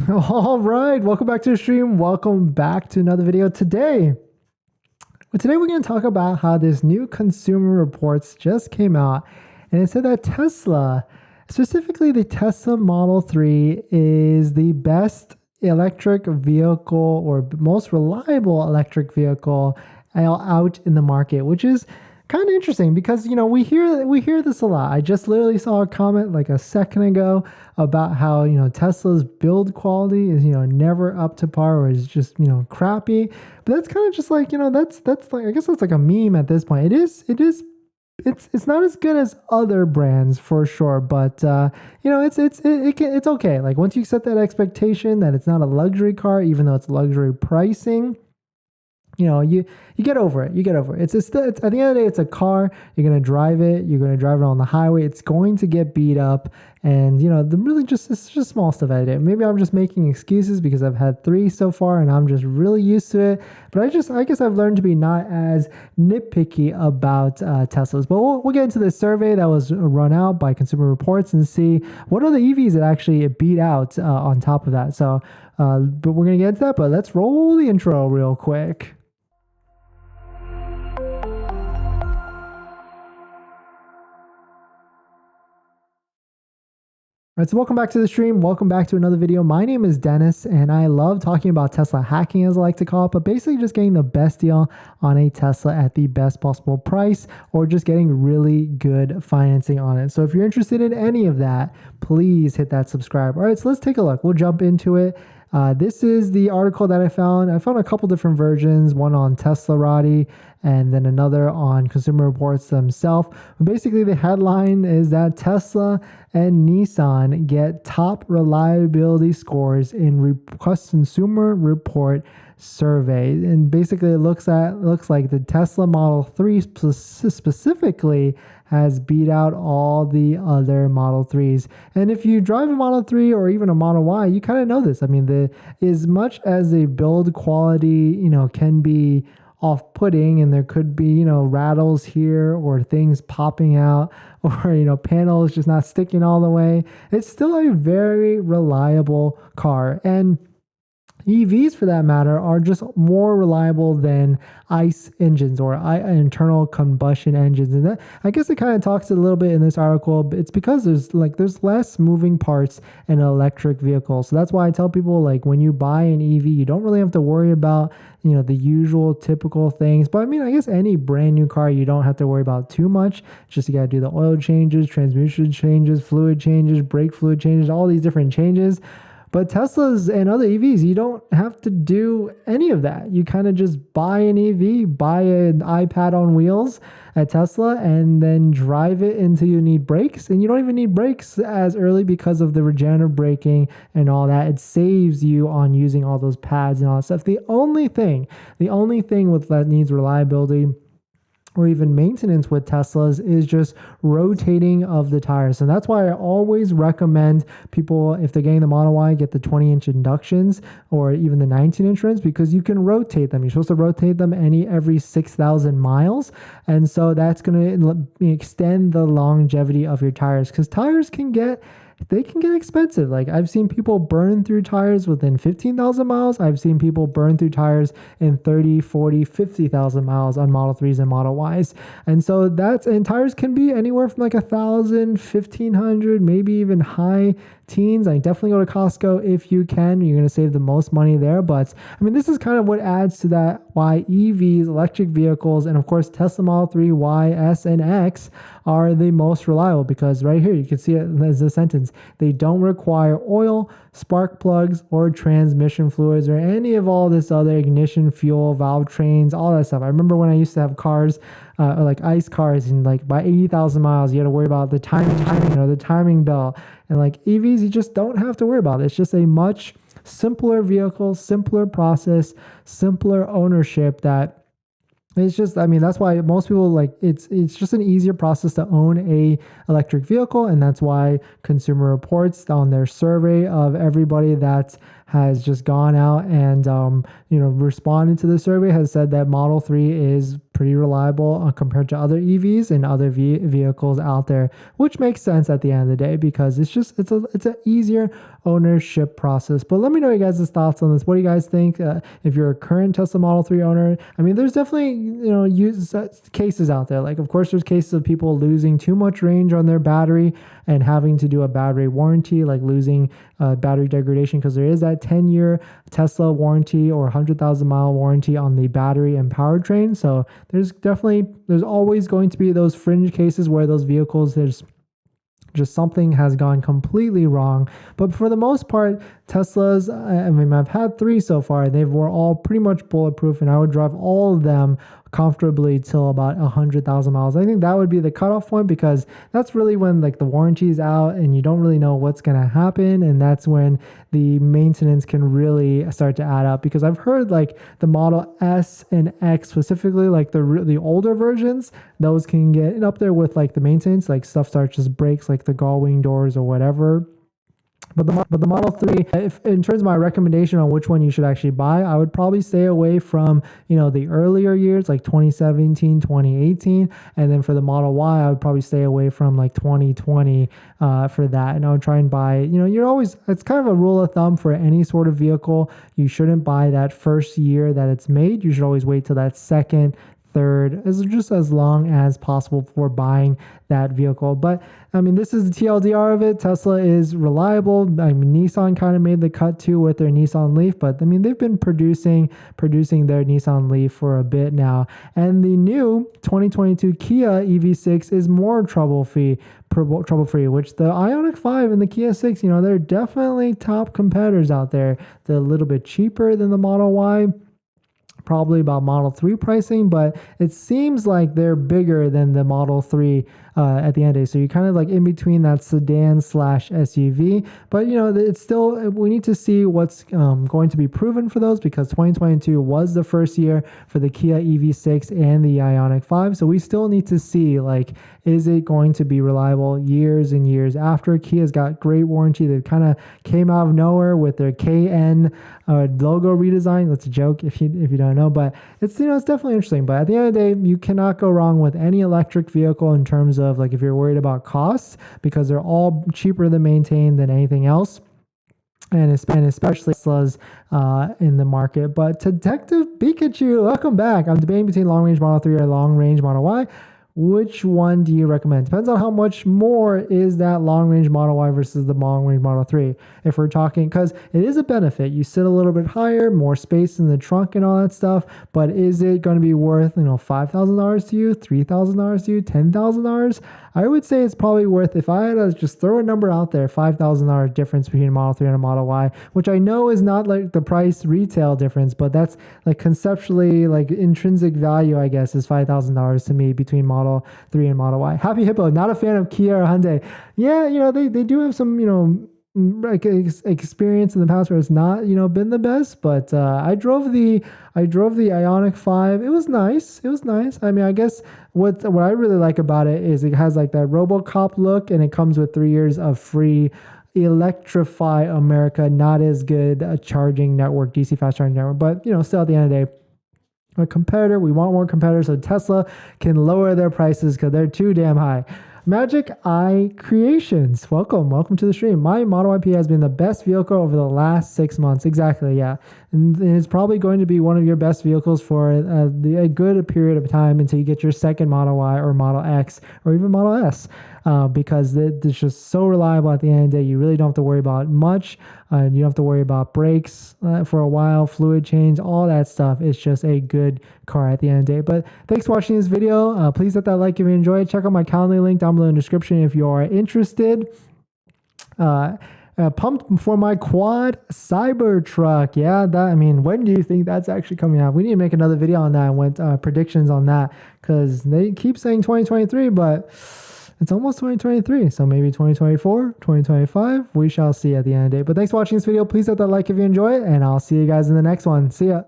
All right, welcome back to the stream. Welcome back to another video today. Today we're going to talk about how this new Consumer Reports just came out, and it said that Tesla, specifically the Tesla Model 3, is the best electric vehicle or most reliable electric vehicle out in the market, which is kind of interesting because we hear this a lot. I just literally saw a comment like a second ago about how Tesla's build quality is never up to par or is just crappy. But that's kind of just like that's like, I guess that's like a meme at this point. It's not as good as other brands for sure, but it's okay. Like once you set that expectation that it's not a luxury car, even though it's luxury pricing, you get over it. You get over it. It's at the end of the day, it's a car. You're going to drive it. You're going to drive it on the highway. It's going to get beat up. And, it's just small stuff I did. Maybe I'm just making excuses because I've had 3 so far and I'm just really used to it. But I guess I've learned to be not as nitpicky about Teslas. But we'll get into this survey that was run out by Consumer Reports and see what are the EVs that actually beat out on top of that. So, but we're going to get into that. But let's roll the intro real quick. All right, so welcome back to the stream. Welcome back to another video. My name is Dennis, and I love talking about Tesla hacking, as I like to call it, but basically just getting the best deal on a Tesla at the best possible price or just getting really good financing on it. So if you're interested in any of that, please hit that subscribe. All right, so let's take a look. We'll jump into it. This is the article that I found. I found a couple different versions, one on Teslarati and then another on Consumer Reports themselves. Basically, the headline is that Tesla and Nissan get top reliability scores in Consumer Report survey. And basically, it looks like the Tesla Model 3 specifically has beat out all the other Model 3s. And if you drive a Model 3 or even a Model Y, you kind of know this. I mean, as much as the build quality, can be off-putting and there could be, rattles here or things popping out or, panels just not sticking all the way, it's still a very reliable car. And EVs, for that matter, are just more reliable than ICE engines or internal combustion engines. And that, I guess it kind of talks a little bit in this article, but it's because there's less moving parts in an electric vehicle. So that's why I tell people, like, when you buy an EV, you don't really have to worry about, the usual typical things. But I mean, I guess any brand new car, you don't have to worry about too much. Just you got to do the oil changes, transmission changes, fluid changes, brake fluid changes, all these different changes. But Teslas and other EVs, you don't have to do any of that. You kind of just buy an EV, buy an iPad on wheels at Tesla, and then drive it until you need brakes. And you don't even need brakes as early because of the regenerative braking and all that. It saves you on using all those pads and all that stuff. The only thing with that needs reliability or even maintenance with Teslas is just rotating of the tires. And that's why I always recommend people, if they're getting the Model Y, get the 20-inch inductions or even the 19-inch rims, because you can rotate them. You're supposed to rotate them every 6,000 miles. And so that's going to extend the longevity of your tires, because tires can get expensive. Like, I've seen people burn through tires within 15,000 miles. I've seen people burn through tires in 30, 40, 50,000 miles on Model 3s and Model Ys. And so and tires can be anywhere from like 1,000, 1,500, maybe even high teens. I definitely go to Costco if you can. You're going to save the most money there. But I mean, this is kind of what adds to that why EVs, electric vehicles, and of course Tesla Model 3, Y, S, and X are the most reliable, because right here you can see it as a sentence. They don't require oil, spark plugs, or transmission fluids, or any of all this other ignition, fuel, valve trains, all that stuff. I remember when I used to have cars, like ICE cars, and like by 80,000 miles, you had to worry about the timing or the timing belt. And like EVs, you just don't have to worry about it. It's just a much simpler vehicle, simpler process, simpler ownership that it's just, I mean, that's why most people it's just an easier process to own a electric vehicle. And that's why Consumer Reports on their survey of everybody that has just gone out and, responded to the survey has said that Model 3 is pretty reliable compared to other EVs and other vehicles out there, which makes sense at the end of the day, because it's an easier ownership process. But let me know you guys' thoughts on this. What do you guys think? If you're a current Tesla Model 3 owner, I mean, there's definitely, cases out there. Like, of course, there's cases of people losing too much range on their battery and having to do a battery warranty, like losing battery degradation, because there is that 10-year Tesla warranty or 100,000-mile warranty on the battery and powertrain. So there's always going to be those fringe cases where those vehicles, there's just something has gone completely wrong. But for the most part, Teslas, I mean, I've had 3 so far. They were all pretty much bulletproof, and I would drive all of them comfortably till about 100,000 miles. I think that would be the cutoff point, because that's really when like the warranty is out and you don't really know what's going to happen, and that's when the maintenance can really start to add up. Because I've heard like the Model S and X specifically, like the older versions, those can get up there with like the maintenance, like stuff starts just breaks, like the gull wing doors or whatever. But the Model 3, if in terms of my recommendation on which one you should actually buy, I would probably stay away from, the earlier years, like 2017, 2018. And then for the Model Y, I would probably stay away from like 2020 for that. And I would try and buy, it's kind of a rule of thumb for any sort of vehicle. You shouldn't buy that first year that it's made. You should always wait till that second, third, just as long as possible before buying that vehicle. But I mean, this is the TLDR of it. Tesla is reliable. I mean, Nissan kind of made the cut too with their Nissan Leaf, but I mean, they've been producing their Nissan Leaf for a bit now. And the new 2022 Kia EV6 is more trouble-free, which the Ioniq 5 and the Kia 6, they're definitely top competitors out there. They're a little bit cheaper than the Model Y, probably about Model 3 pricing, but it seems like they're bigger than the Model 3 at the end of the day. So you're kind of like in between that sedan / SUV, but it's still, we need to see what's going to be proven for those, because 2022 was the first year for the Kia EV6 and the Ioniq 5. So we still need to see, like, is it going to be reliable years and years after? Kia's got great warranty. They kind of came out of nowhere with their KN logo redesign. That's a joke if you don't know, but it's it's definitely interesting. But at the end of the day, you cannot go wrong with any electric vehicle in terms of, like, if you're worried about costs, because they're all cheaper to maintain than anything else, and especially Teslas in the market. But Detective Pikachu, welcome back. I'm debating between long-range Model 3 or long-range Model Y. Which one do you recommend? Depends on how much more is that long-range Model Y versus the long-range Model 3. If we're talking, because it is a benefit. You sit a little bit higher, more space in the trunk and all that stuff, but is it going to be worth, $5,000 to you, $3,000 to you, $10,000? I would say it's probably worth, if I had to just throw a number out there, $5,000 difference between a Model 3 and a Model Y, which I know is not like the price retail difference, but that's like conceptually, like intrinsic value, I guess, is $5,000 to me between Model 3 and Model Y. Happy Hippo, not a fan of Kia or Hyundai. Yeah, they do have some, experience in the past where it's not, been the best, but I drove the Ioniq 5. It was nice. I mean, I guess what I really like about it is it has like that RoboCop look, and it comes with 3 years of free Electrify America, not as good a charging network, DC fast charging network, but still at the end of the day, a competitor. We want more competitors so Tesla can lower their prices because they're too damn high. Magic Eye Creations, welcome to the stream. My Model YP has been the best vehicle over the last 6 months. Exactly, yeah. And it's probably going to be one of your best vehicles for a good period of time until you get your second Model Y or Model X or even Model S, because it's just so reliable at the end of the day. You really don't have to worry about much. You don't have to worry about brakes for a while, fluid change, all that stuff. It's just a good car at the end of the day. But thanks for watching this video. Please hit that like if you enjoyed it. Check out my Calendly link down below in the description if you are interested. Pumped for my quad Cybertruck. Yeah, when do you think that's actually coming out? We need to make another video on that and went predictions on that, because they keep saying 2023, but it's almost 2023. So maybe 2024, 2025. We shall see at the end of the day. But thanks for watching this video. Please hit that like if you enjoy it, and I'll see you guys in the next one. See ya.